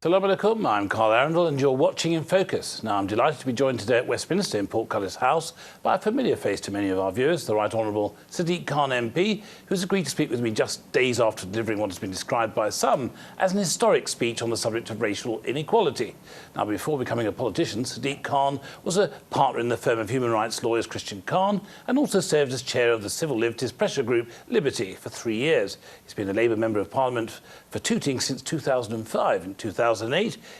Assalamu alaikum, I'm Carl Arundel and you're watching In Focus. Now, I'm delighted to be joined today at Westminster in Portcullis House by a familiar face to many of our viewers, the Right Honourable Sadiq Khan MP, who's agreed to speak with me just days after delivering what has been described by some as an historic speech on the subject of racial inequality. Now, before becoming a politician, Sadiq Khan was a partner in the firm of human rights lawyers Christian Khan and also served as chair of the civil liberties pressure group Liberty for 3 years. He's been a Labour Member of Parliament for Tooting since 2005. In 2008,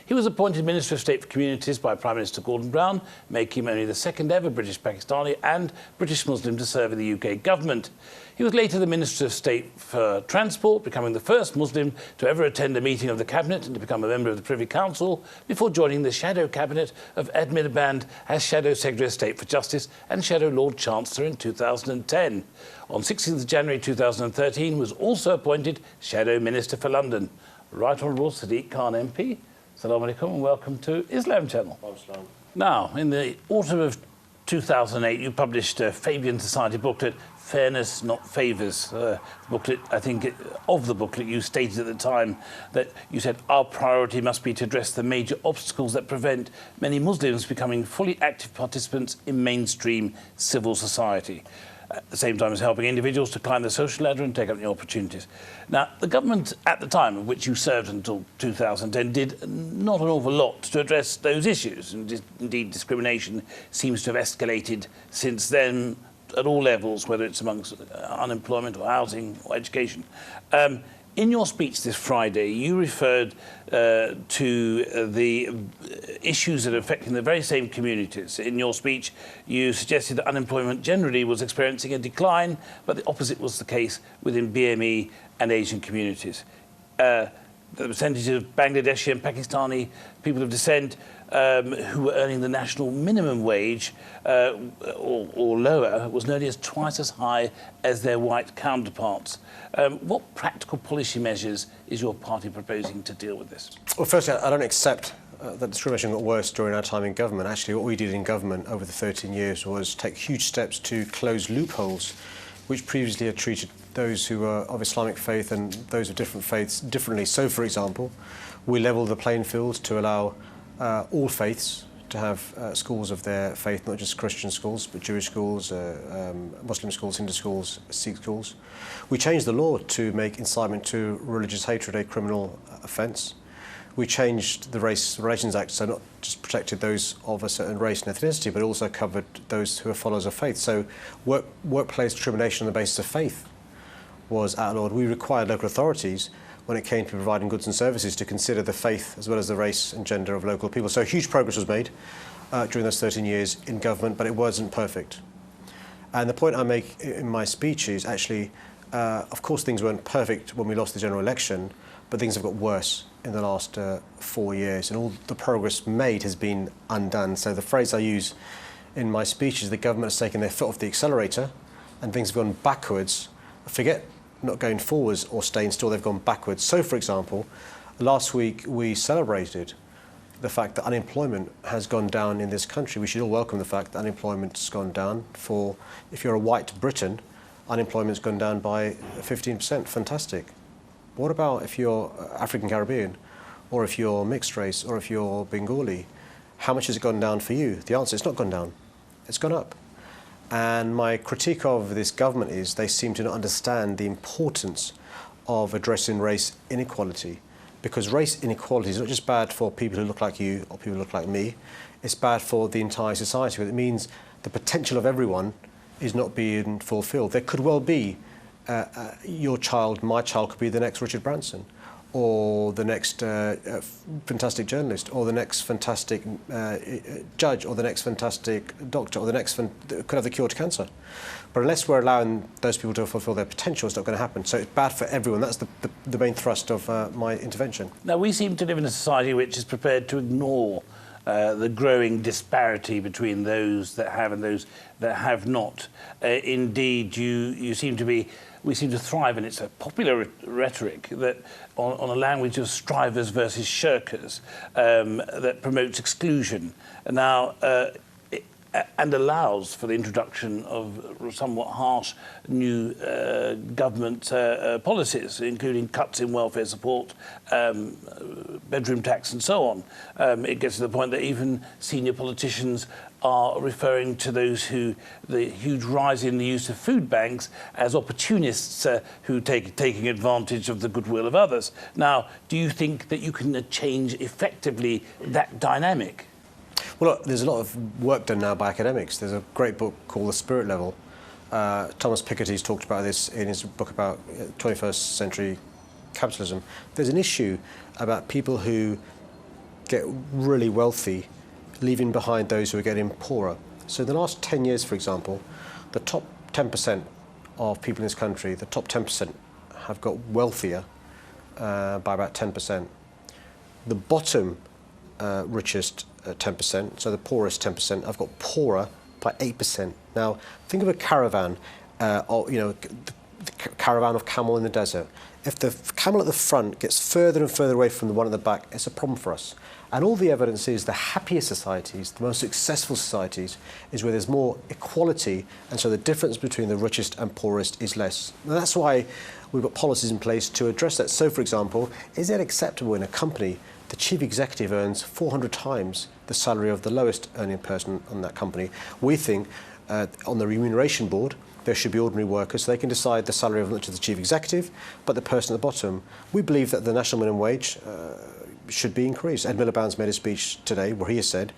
he was appointed Minister of State for Communities by Prime Minister Gordon Brown, making him only the second ever British Pakistani and British Muslim to serve in the UK government. He was later the Minister of State for Transport, becoming the first Muslim to ever attend a meeting of the Cabinet and to become a member of the Privy Council, before joining the Shadow Cabinet of Ed Miliband as Shadow Secretary of State for Justice and Shadow Lord Chancellor in 2010. On 16th of January 2013, was also appointed Shadow Minister for London. Right Honourable Sadiq Khan MP, Assalamu alaikum and welcome to Islam Channel. Now, in the autumn of 2008, you published a Fabian Society booklet, Fairness Not Favours. Booklet, I think, of the booklet, you stated at the time that you said our priority must be to address the major obstacles that prevent many Muslims becoming fully active participants in mainstream civil society, at the same time as helping individuals to climb the social ladder and take up new opportunities. Now, the government at the time, of which you served until 2010, did not an awful lot to address those issues. And indeed, discrimination seems to have escalated since then at all levels, whether it's amongst unemployment or housing or education. In your speech this Friday, you referred to the issues that are affecting the very same communities. In your speech, you suggested that unemployment generally was experiencing a decline, but the opposite was the case within BME and Asian communities. The percentage of Bangladeshi and Pakistani people of descent who were earning the national minimum wage or lower was nearly twice as high as their white counterparts. What practical policy measures is your party proposing to deal with this? Well, firstly, I don't accept that discrimination got worse during our time in government. Actually, what we did in government over the 13 years was take huge steps to close loopholes which previously had treated those who were of Islamic faith and those of different faiths differently. So, for example, we levelled the playing field to allow all faiths to have schools of their faith, not just Christian schools, but Jewish schools, Muslim schools, Hindu schools, Sikh schools. We changed the law to make incitement to religious hatred a criminal offence. We changed the Race Relations Act, so not just protected those of a certain race and ethnicity, but also covered those who are followers of faith. So workplace discrimination on the basis of faith was outlawed. We required local authorities, when it came to providing goods and services, to consider the faith as well as the race and gender of local people. So huge progress was made during those 13 years in government, but it wasn't perfect. And the point I make in my speech is actually, of course, things weren't perfect when we lost the general election, but things have got worse in the last 4 years, and all the progress made has been undone. So the phrase I use in my speech is the government has taken their foot off the accelerator and things have gone backwards. Forget not going forwards or staying still, they've gone backwards. So, for example, last week we celebrated the fact that unemployment has gone down in this country. We should all welcome the fact that unemployment's gone down. If you're a white Briton, unemployment's gone down by 15%. Fantastic. What about if you're African Caribbean, or if you're mixed race, or if you're Bengali? How much has it gone down for you? The answer is not gone down. It's gone up. And my critique of this government is they seem to not understand the importance of addressing race inequality. Because race inequality is not just bad for people who look like you or people who look like me, it's bad for the entire society. Because it means the potential of everyone is not being fulfilled. There could well be your child, my child, could be the next Richard Branson, or the next fantastic journalist, or the next fantastic judge, or the next fantastic doctor, or the next could have the cure to cancer. But unless we're allowing those people to fulfil their potential, it's not going to happen. So it's bad for everyone. That's the main thrust of my intervention. Now, we seem to live in a society which is prepared to ignore the growing disparity between those that have and those that have not. Indeed, we seem to thrive, and it's a popular rhetoric that on a language of strivers versus shirkers that promotes exclusion. Now, and allows for the introduction of somewhat harsh new government policies, including cuts in welfare support, bedroom tax and so on. It gets to the point that even senior politicians are referring to the huge rise in the use of food banks as opportunists who taking advantage of the goodwill of others. Now, do you think that you can change effectively that dynamic? Well, look, there's a lot of work done now by academics. There's a great book called The Spirit Level. Thomas Piketty's talked about this in his book about 21st century capitalism. There's an issue about people who get really wealthy leaving behind those who are getting poorer. So in the last 10 years, for example, the top 10% of people in this country, the top 10% have got wealthier by about 10%. The bottom richest 10%, so the poorest 10%, have got poorer by 8%. Now, think of a caravan, or the caravan of camel in the desert. If the camel at the front gets further and further away from the one at the back, it's a problem for us. And all the evidence is the happiest societies, the most successful societies, is where there's more equality, and so the difference between the richest and poorest is less. And that's why we've got policies in place to address that. So, for example, is it acceptable in a company the chief executive earns 400 times the salary of the lowest earning person on that company? We think on the remuneration board, there should be ordinary workers so they can decide the salary of not just the chief executive, but the person at the bottom. We believe that the national minimum wage should be increased. Ed Miliband's made a speech today where he has said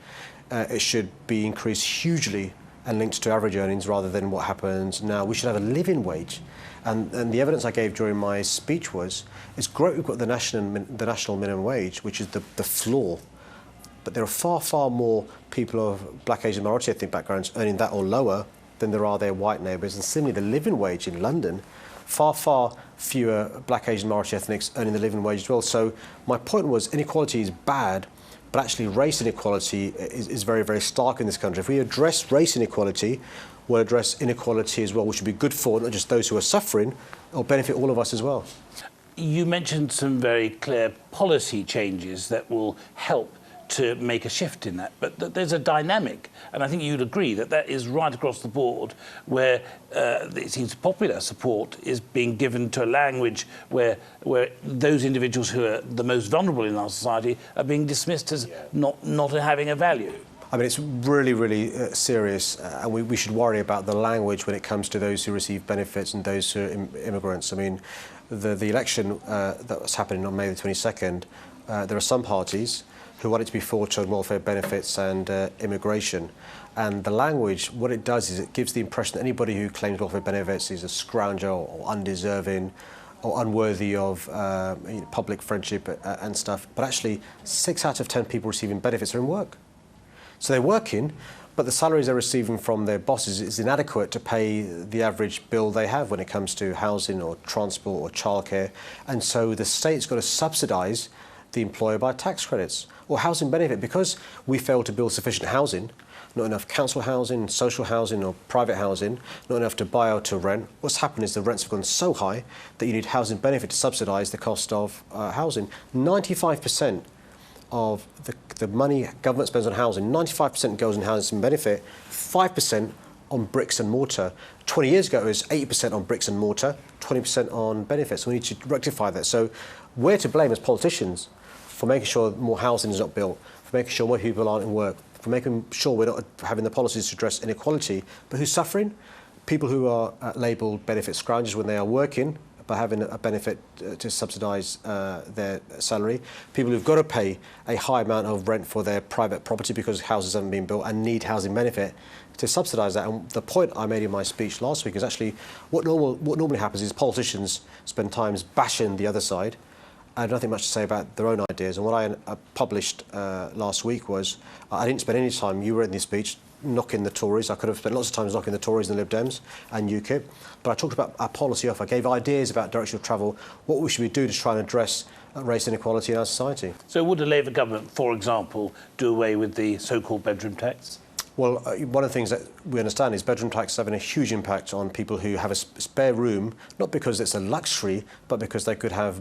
it should be increased hugely and linked to average earnings rather than what happens now. We should have a living wage. And the evidence I gave during my speech was, it's great we've got the national minimum wage, which is the floor, but there are far, far more people of black, Asian, minority ethnic backgrounds earning that or lower than there are their white neighbours. And similarly, the living wage in London, far, far fewer black, Asian, minority ethnics earning the living wage as well. So my point was, inequality is bad, but actually race inequality is very, very stark in this country. If we address race inequality, we'll address inequality as well, which would be good for not just those who are suffering, it'll benefit all of us as well. You mentioned some very clear policy changes that will help to make a shift in that, but there's a dynamic, and I think you'd agree that is right across the board, where it seems popular support is being given to a language where those individuals who are the most vulnerable in our society are being dismissed as not having a value. I mean, it's really, really serious, and we should worry about the language when it comes to those who receive benefits and those who are immigrants. I mean, the election that was happening on May the 22nd, there are some parties who want it to be for child welfare benefits and immigration. And the language, what it does is it gives the impression that anybody who claims welfare benefits is a scrounger or undeserving or unworthy of public friendship and stuff. But actually, 6 out of 10 people receiving benefits are in work. So they're working, but the salaries they're receiving from their bosses is inadequate to pay the average bill they have when it comes to housing or transport or childcare. And so the state's got to subsidise the employer by tax credits or housing benefit. Because we failed to build sufficient housing, not enough council housing, social housing or private housing, not enough to buy or to rent, what's happened is the rents have gone so high that you need housing benefit to subsidise the cost of housing. 95% of the money government spends on housing, 95% goes on housing benefit, 5% on bricks and mortar. 20 years ago, it was 80% on bricks and mortar, 20% on benefits. We need to rectify that. So we're to blame as politicians for making sure more housing is not built, for making sure more people aren't in work, for making sure we're not having the policies to address inequality. But who's suffering? People who are labelled benefit scroungers when they are working, by having a benefit to subsidise their salary. People who've got to pay a high amount of rent for their private property because houses haven't been built and need housing benefit to subsidise that. And the point I made in my speech last week is actually what normally happens is politicians spend time bashing the other side and have nothing much to say about their own ideas. And what I published last week was I didn't spend any time, you read in the speech, knocking the Tories. I could have spent lots of time knocking the Tories and the Lib Dems and UKIP, but I talked about our policy off. I gave ideas about direction of travel, what we should do to try and address race inequality in our society. So would a Labour government, for example, do away with the so-called bedroom tax? Well, one of the things that we understand is bedroom tax is having a huge impact on people who have a spare room, not because it's a luxury, but because they could have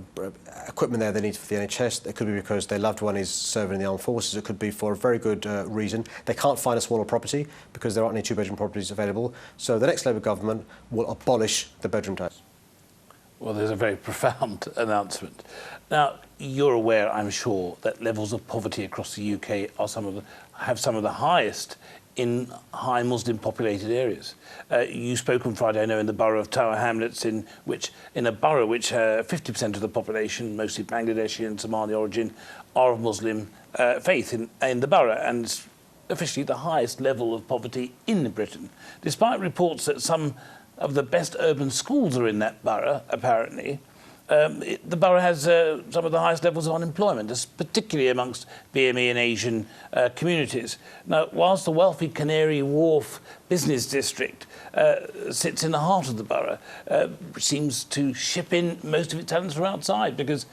equipment there they need for the NHS. It could be because their loved one is serving in the armed forces. It could be for a very good reason. They can't find a smaller property because there aren't any two-bedroom properties available. So the next Labour government will abolish the bedroom tax. Well, there's a very profound announcement. Now, you're aware, I'm sure, that levels of poverty across the UK are have some of the highest in high Muslim populated areas. You spoke on Friday, I know, in the borough of Tower Hamlets, in a borough which 50% of the population, mostly Bangladeshi and Somali origin, are of Muslim faith in the borough, and it's officially the highest level of poverty in Britain, despite reports that some of the best urban schools are in that borough, apparently. The borough has some of the highest levels of unemployment, particularly amongst BME and Asian communities. Now, whilst the wealthy Canary Wharf business district sits in the heart of the borough, seems to ship in most of its talents from outside because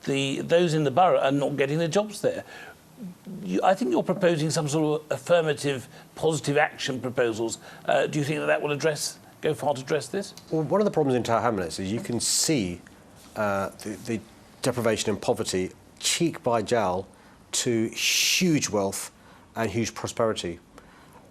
those in the borough are not getting the jobs there. I think you're proposing some sort of affirmative, positive action proposals. Do you think that will go far to address this? Well, one of the problems in Tower Hamlets is you can see the deprivation and poverty cheek by jowl to huge wealth and huge prosperity.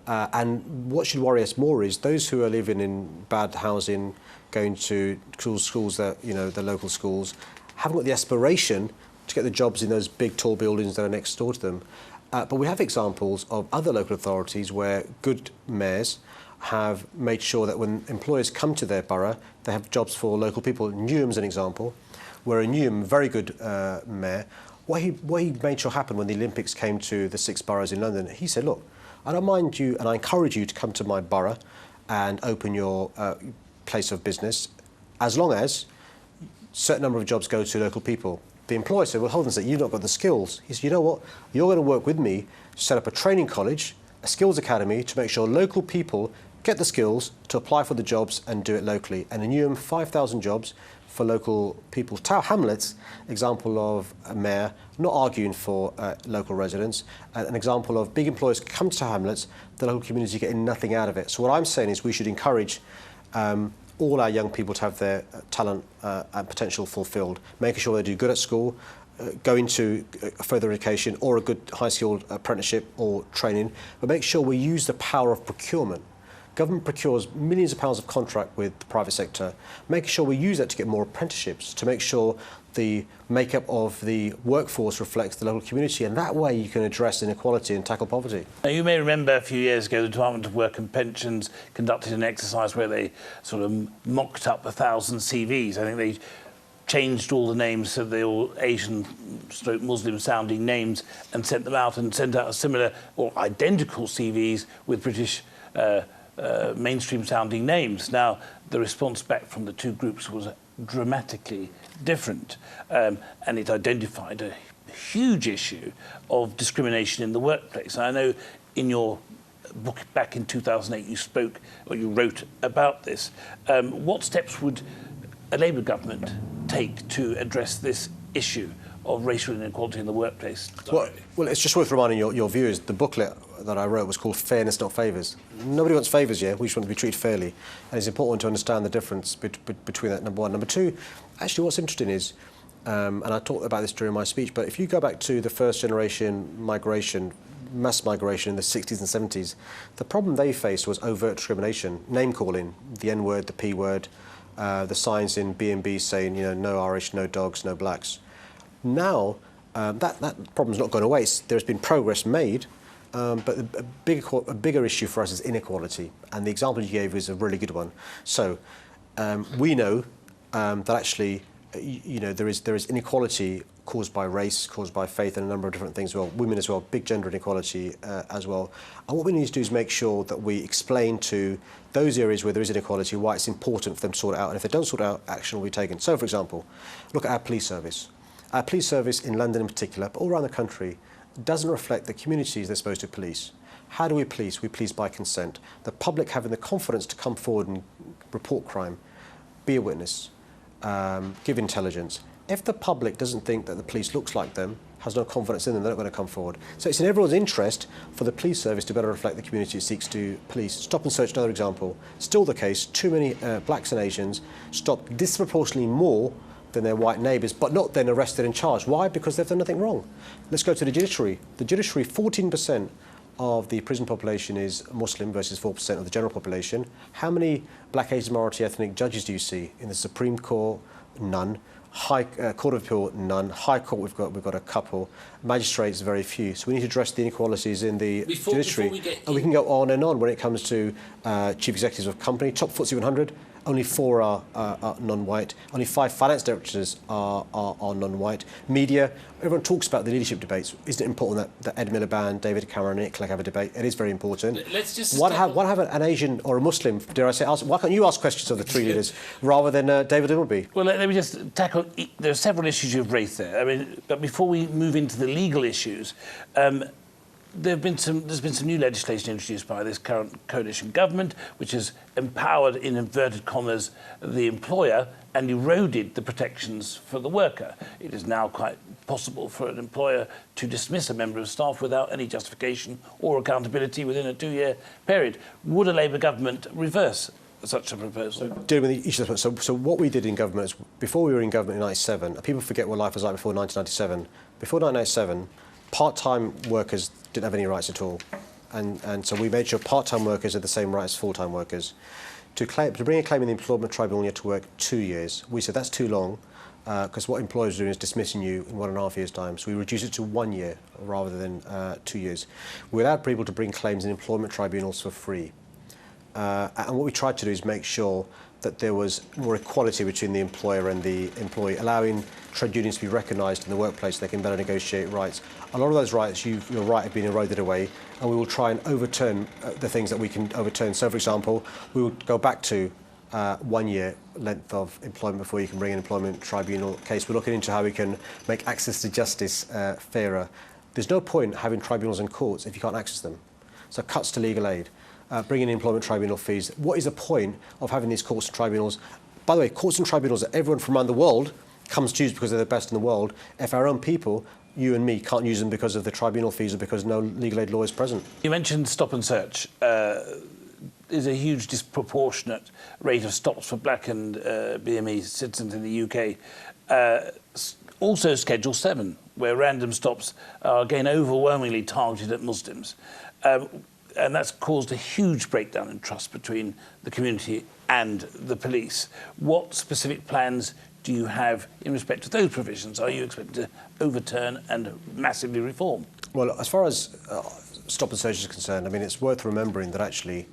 And what should worry us more is those who are living in bad housing, going to schools that, the local schools, haven't got the aspiration to get the jobs in those big tall buildings that are next door to them. But we have examples of other local authorities where good mayors have made sure that when employers come to their borough, they have jobs for local people. Newham's an example, where a Newham, very good mayor, what he made sure happened when the Olympics came to the 6 boroughs in London, he said, look, I don't mind you and I encourage you to come to my borough and open your place of business as long as a certain number of jobs go to local people. The employer said, well, hold on a second, you've not got the skills. He said, you know what, you're going to work with me to set up a training college, a skills academy to make sure local people get the skills to apply for the jobs and do it locally. And in Newham, 5,000 jobs for local people. Tower Hamlets, example of a mayor not arguing for local residents, an example of big employers come to Tower Hamlets, the local community getting nothing out of it. So what I'm saying is we should encourage all our young people to have their talent and potential fulfilled, making sure they do good at school, go into further education or a good high-skilled apprenticeship or training, but make sure we use the power of procurement. Government procures millions of pounds of contract with the private sector, making sure we use that to get more apprenticeships, to make sure the makeup of the workforce reflects the local community, and that way you can address inequality and tackle poverty. Now, you may remember a few years ago the Department of Work and Pensions conducted an exercise where they sort of mocked up 1,000 CVs. I think they changed all the names so they all Asian/Muslim sounding names and sent them out and sent out a similar or identical CVs with British mainstream sounding names. Now, the response back from the two groups was dramatically different, and it identified a huge issue of discrimination in the workplace. And I know in your book back in 2008 you spoke or you wrote about this. What steps would a Labour government take to address this issue of racial inequality in the workplace? Well, it's just worth reminding your viewers, the booklet that I wrote was called Fairness, Not Favours. Nobody wants favours, yeah? We just want to be treated fairly. And it's important to understand the difference between that, number one. Number two, actually what's interesting is, and I talked about this during my speech, but if you go back to the first generation migration, mass migration in the 60s and 70s, the problem they faced was overt discrimination, name-calling, the N-word, the P-word, the signs in B&B saying, no Irish, no dogs, no blacks. Now, that problem's not gone away. There's been progress made, but a bigger issue for us is inequality. And the example you gave is a really good one. So we know that actually, there is inequality caused by race, caused by faith, and a number of different things as well. Women as well, big gender inequality as well. And what we need to do is make sure that we explain to those areas where there is inequality why it's important for them to sort it out. And if they don't sort it out, action will be taken. So, for example, look at our police service. Our police service in London in particular, but all around the country, doesn't reflect the communities they're supposed to police. How do we police? We police by consent. The public having the confidence to come forward and report crime, be a witness, give intelligence. If the public doesn't think that the police looks like them, has no confidence in them, they're not going to come forward. So it's in everyone's interest for the police service to better reflect the community it seeks to police. Stop and search, another example. Still the case, too many blacks and Asians stop disproportionately more than their white neighbours, but not then arrested and charged. Why? Because they've done nothing wrong. Let's go to the judiciary. The judiciary, 14% of the prison population is Muslim versus 4% of the general population. How many black, Asian, minority ethnic judges do you see? In the Supreme Court, none. High Court of Appeal, none. High Court, we've got a couple. Magistrates, very few. So we need to address the inequalities in the judiciary. And we can go on and on when it comes to chief executives of company. Top FTSE 100, only 4 are non-white. Only 5 finance directors are non-white. Media, everyone talks about the leadership debates. Isn't it important that Ed Miliband, David Cameron and Nick Clegg have a debate? It is very important. Let's just why have an Asian or a Muslim, dare I say, why can't you ask questions of the 3 leaders rather than David Dimbleby? Well, let me just tackle, there are several issues you've raised there. I mean, but before we move into the legal issues, there's been some new legislation introduced by this current coalition government, which has empowered, in inverted commas, the employer and eroded the protections for the worker. It is now quite possible for an employer to dismiss a member of staff without any justification or accountability within a 2-year period. Would a Labour government reverse such a proposal? Dealing with each of them. So what we did in government is, before we were in government in 1997, people forget what life was like before 1997. Before 1997, part-time workers didn't have any rights at all. And so we made sure part-time workers had the same rights as full-time workers. To bring a claim in the employment tribunal, you had to work 2 years. We said that's too long, because what employers are doing is dismissing you in 1.5 years' time. So we reduced it to 1 year rather than 2 years. We allowed people to bring claims in employment tribunals for free. And what we tried to do is make sure that there was more equality between the employer and the employee, allowing trade unions to be recognised in the workplace so they can better negotiate rights. A lot of those rights, you're right, have been eroded away, and we will try and overturn the things that we can overturn. So, for example, we will go back to 1 year length of employment before you can bring an employment tribunal case. We're looking into how we can make access to justice fairer. There's no point having tribunals and courts if you can't access them. So cuts to legal aid. Bringing in employment tribunal fees. What is the point of having these courts and tribunals? By the way, courts and tribunals that everyone from around the world comes to use because they're the best in the world. If our own people, you and me, can't use them because of the tribunal fees or because no legal aid law is present. You mentioned stop and search. There's a huge disproportionate rate of stops for black and BME citizens in the UK. Also Schedule 7, where random stops are again overwhelmingly targeted at Muslims. And that's caused a huge breakdown in trust between the community and the police. What specific plans do you have in respect to those provisions? Are you expected to overturn and massively reform? Well, as far as stop and search is concerned, I mean, it's worth remembering that actually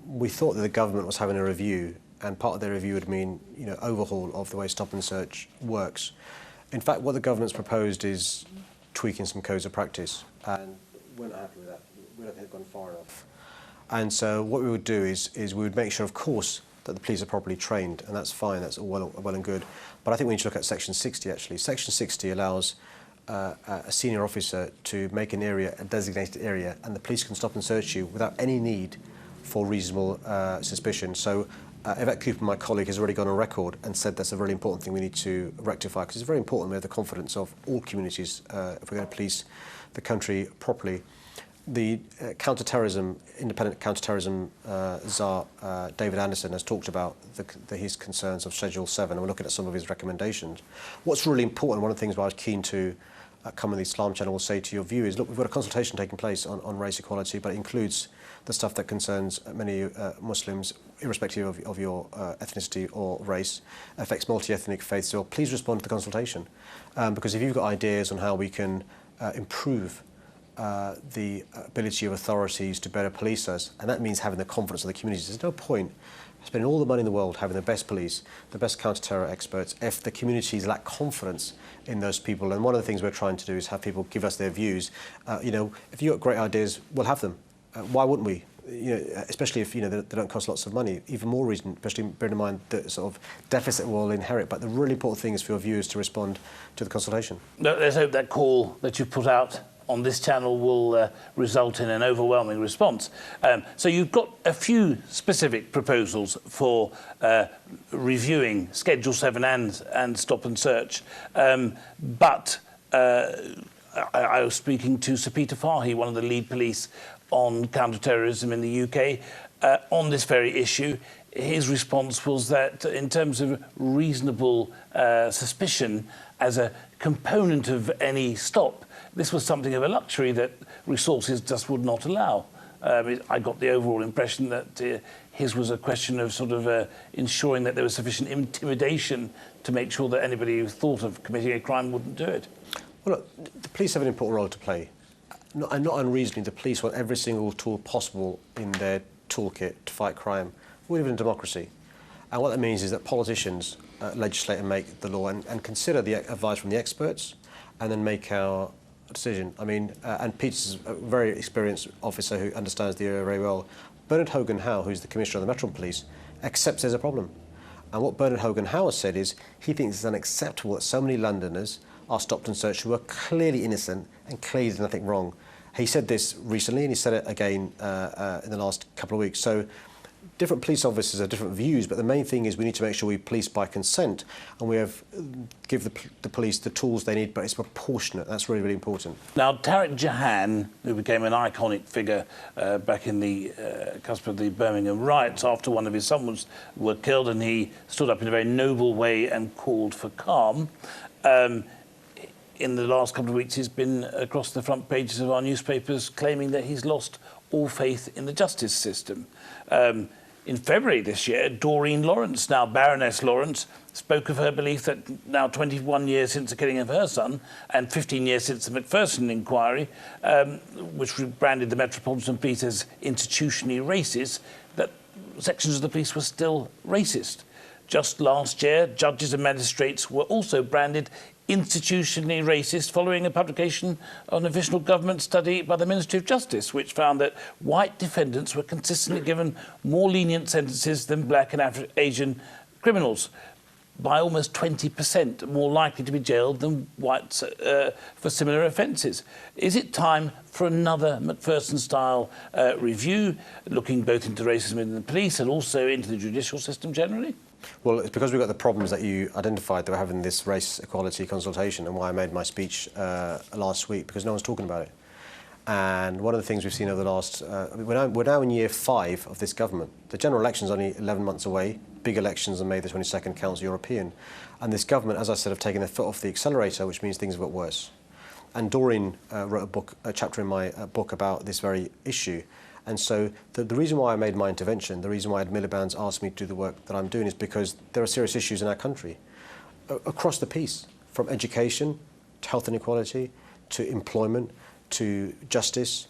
we thought that the government was having a review, and part of their review would mean, overhaul of the way stop and search works. In fact, what the government's proposed is tweaking some codes of practice, and we're not happy with that. We don't think they've gone far enough. And so what we would do is we would make sure, of course, that the police are properly trained, and that's fine, that's all well and good. But I think we need to look at Section 60, actually. Section 60 allows a senior officer to make an area, a designated area, and the police can stop and search you without any need for reasonable suspicion. So Yvette Cooper, my colleague, has already gone on record and said that's a really important thing we need to rectify, because it's very important we have the confidence of all communities if we're going to police the country properly. The independent counter-terrorism czar, David Anderson, has talked about his concerns of Schedule 7, and we're looking at some of his recommendations. What's really important, one of the things I was keen to come on the Islam channel will say to your viewers, look, we've got a consultation taking place on race equality, but it includes the stuff that concerns many Muslims, irrespective of your ethnicity or race, affects multi-ethnic faiths. So please respond to the consultation, because if you've got ideas on how we can improve the ability of authorities to better police us, and that means having the confidence of the communities. There's no point spending all the money in the world having the best police, the best counter-terror experts, if the communities lack confidence in those people. And one of the things we're trying to do is have people give us their views. If you've got great ideas, we'll have them. Why wouldn't we? Especially if they don't cost lots of money. Even more reason, especially bearing in mind the sort of deficit we'll inherit. But the really important thing is for your viewers to respond to the consultation. Let's hope that call that you put out on this channel will result in an overwhelming response. So you've got a few specific proposals for reviewing Schedule 7 and stop and search, but I was speaking to Sir Peter Fahey, one of the lead police on counter-terrorism in the UK, on this very issue. His response was that in terms of reasonable suspicion as a component of any stop, this was something of a luxury that resources just would not allow. I got the overall impression that his was a question of sort of ensuring that there was sufficient intimidation to make sure that anybody who thought of committing a crime wouldn't do it. Well, look, the police have an important role to play. Not unreasonably, the police want every single tool possible in their toolkit to fight crime. We live in a democracy. And what that means is that politicians legislate and make the law and consider the advice from the experts and then make our decision. I mean, and Peter's a very experienced officer who understands the area very well. Bernard Hogan-Howe, who's the Commissioner of the Metropolitan Police, accepts there's a problem. And what Bernard Hogan-Howe has said is he thinks it's unacceptable that so many Londoners are stopped and searched who are clearly innocent and clearly there's nothing wrong. He said this recently and he said it again in the last couple of weeks. So different police officers have different views, but the main thing is we need to make sure we police by consent and we give the police the tools they need, but it's proportionate. That's really, really important. Now, Tariq Jahan, who became an iconic figure back in the cusp of the Birmingham riots after one of his sons were killed, and he stood up in a very noble way and called for calm. In the last couple of weeks, he's been across the front pages of our newspapers claiming that he's lost all faith in the justice system. In February this year, Doreen Lawrence, now Baroness Lawrence, spoke of her belief that now 21 years since the killing of her son and 15 years since the Macpherson inquiry, which branded the Metropolitan Police as institutionally racist, that sections of the police were still racist. Just last year, judges and magistrates were also branded institutionally racist following a publication of an official government study by the Ministry of Justice, which found that white defendants were consistently given more lenient sentences than black and Asian criminals, by almost 20% more likely to be jailed than whites for similar offences. Is it time for another Macpherson-style review, looking both into racism in the police and also into the judicial system generally? Well, it's because we've got the problems that you identified that we're having this race equality consultation, and why I made my speech last week, because no one's talking about it. And one of the things we've seen over the last... we're now in year 5 of this government. The general election's only 11 months away. Big elections on May the 22nd, Council European. And this government, as I said, have taken their foot off the accelerator, which means things have got worse. And Doreen wrote a chapter in my book about this very issue. And so the reason why I made my intervention, the reason why Ed Miliband's asked me to do the work that I'm doing, is because there are serious issues in our country across the piece, from education to health inequality to employment to justice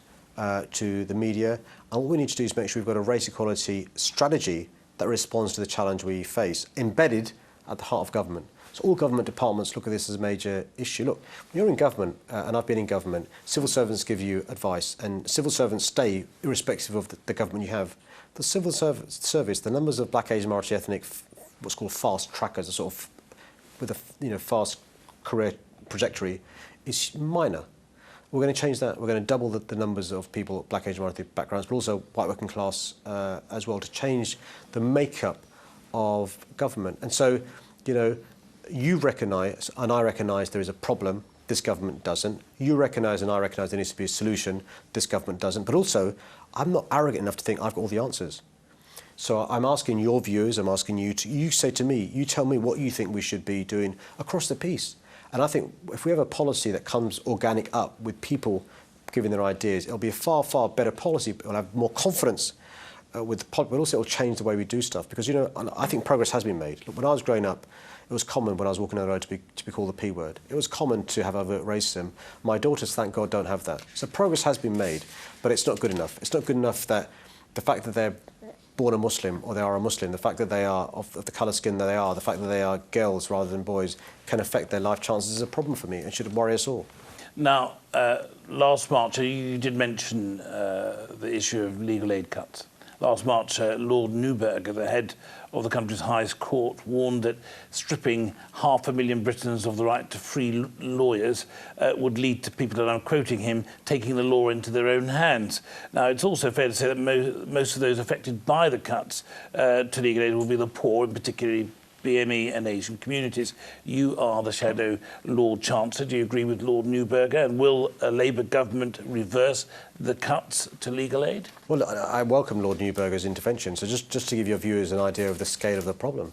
to the media. And what we need to do is make sure we've got a race equality strategy that responds to the challenge we face, embedded at the heart of government. So all government departments look at this as a major issue. Look, when you're in government, and I've been in government, civil servants give you advice, and civil servants stay irrespective of the government you have. The civil service, the numbers of black, Asian, minority ethnic, what's called fast trackers, are sort of with a fast career trajectory, is minor. We're going to change that. We're going to double the numbers of people, black, Asian, minority backgrounds, but also white working class as well, to change the makeup of government. And so, you know, you recognise, and I recognise there is a problem, this government doesn't. You recognise and I recognise there needs to be a solution, this government doesn't. But also, I'm not arrogant enough to think I've got all the answers. So I'm asking your viewers, I'm asking you to, you say to me, you tell me what you think we should be doing across the piece. And I think if we have a policy that comes organic up with people giving their ideas, it'll be a far, far better policy. It'll have more confidence with the public, but also it'll change the way we do stuff. Because, you know, I think progress has been made. Look, when I was growing up, it was common when I was walking down the road to be called the P word. It was common to have overt racism. My daughters, thank God, don't have that. So progress has been made, but it's not good enough. It's not good enough that the fact that they're born a Muslim or they are a Muslim, the fact that they are of the colour skin that they are, the fact that they are girls rather than boys can affect their life chances is a problem for me and should worry us all. Now, last March, you did mention the issue of legal aid cuts. Last March, Lord Newberg, the head of the country's highest court, warned that stripping 500,000 Britons of the right to free lawyers would lead to people, and I'm quoting him, taking the law into their own hands. Now, it's also fair to say that most of those affected by the cuts to legal aid will be the poor, and particularly BME and Asian communities. You are the Shadow Lord Chancellor. Do you agree with Lord Neuberger? And will a Labour government reverse the cuts to legal aid? Well, I welcome Lord Neuberger's intervention. So just to give your viewers an idea of the scale of the problem.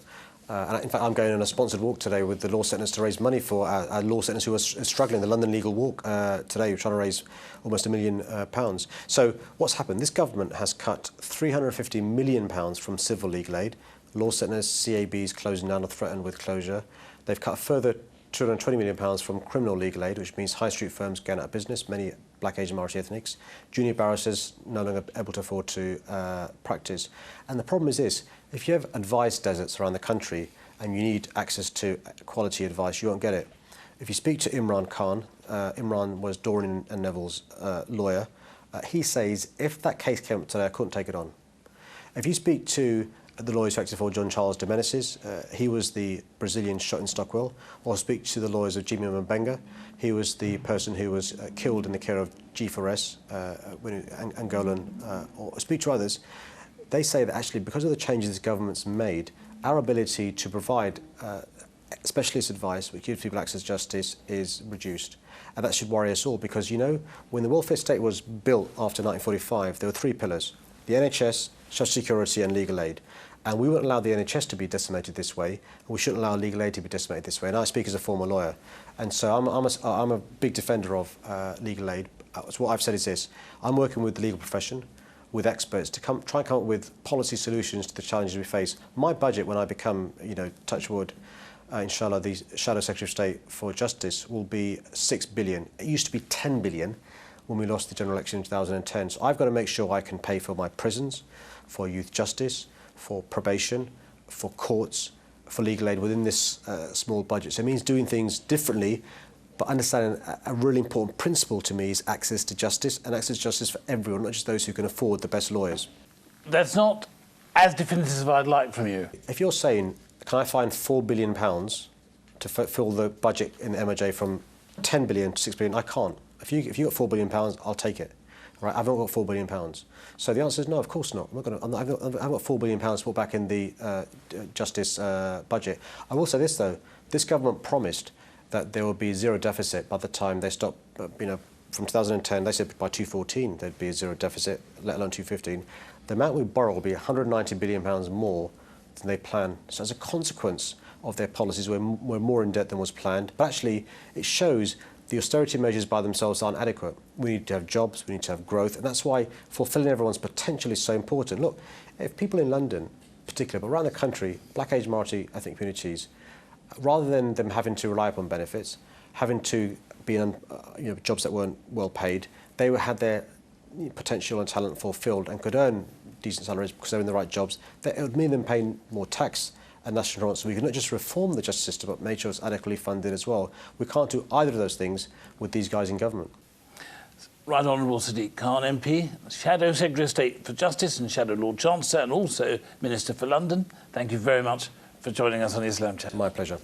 And in fact, I'm going on a sponsored walk today with the law centres to raise money for our law centres who are struggling. The London Legal Walk today, we're trying to raise almost £1 million. So what's happened? This government has cut £350 million from civil legal aid. Law centres, CABs closing down or threatened with closure. They've cut a further £220 million from criminal legal aid, which means high street firms going out of business, many black, Asian, minority ethnics. Junior barristers no longer able to afford to practice. And the problem is this: if you have advice deserts around the country and you need access to quality advice, you won't get it. If you speak to Imran Khan, Imran was Doreen and Neville's lawyer, he says, if that case came up today, I couldn't take it on. If you speak to the lawyers who acted for John Charles de Menezes, he was the Brazilian shot in Stockwell, or speak to the lawyers of Jimmy Mbenga, he was the person who was killed in the care of G4S, Angolan, or speak to others. They say that actually, because of the changes this government's made, our ability to provide specialist advice which gives people access to justice is reduced. And that should worry us all, because, you know, when the welfare state was built after 1945, there were three pillars: the NHS, social security and legal aid. And we wouldn't allow the NHS to be decimated this way, and we shouldn't allow legal aid to be decimated this way. And I speak as a former lawyer. And so I'm a big defender of legal aid. So what I've said is this: I'm working with the legal profession, with experts, to try and come up with policy solutions to the challenges we face. My budget, when I become, touch wood, inshallah, the Shadow Secretary of State for Justice, will be £6 billion. It used to be £10 billion when we lost the general election in 2010. So I've got to make sure I can pay for my prisons, for youth justice, for probation, for courts, for legal aid within this small budget. So it means doing things differently, but understanding a really important principle to me is access to justice, and access to justice for everyone, not just those who can afford the best lawyers. That's not as definitive as I'd like from you. If you're saying, can I find £4 billion to fill the budget in the MOJ from 10 billion to 6 billion, I can't. If you got £4 billion, I'll take it. Right? I've not got £4 billion. So the answer is no, of course not. I've got £4 billion to put back in the justice budget. I will say this, though. This government promised that there will be zero deficit by the time they stop, from 2010, they said by 2014 there'd be a zero deficit, let alone 2015. The amount we borrow will be £190 billion more than they plan. So as a consequence of their policies, we're more in debt than was planned. But actually, it shows the austerity measures by themselves aren't adequate. We need to have jobs, we need to have growth, and that's why fulfilling everyone's potential is so important. Look, if people in London, particularly, but around the country, black, Asian, minority ethnic communities, rather than them having to rely upon benefits, having to be in jobs that weren't well paid, they had their potential and talent fulfilled and could earn decent salaries because they're in the right jobs. It would mean them paying more tax and national insurance, so we can not just reform the justice system, but make sure it's adequately funded as well. We can't do either of those things with these guys in government. Right Honourable Sadiq Khan MP, Shadow Secretary of State for Justice and Shadow Lord Chancellor, and also Minister for London. Thank you very much for joining us on the Islam Chat. My pleasure.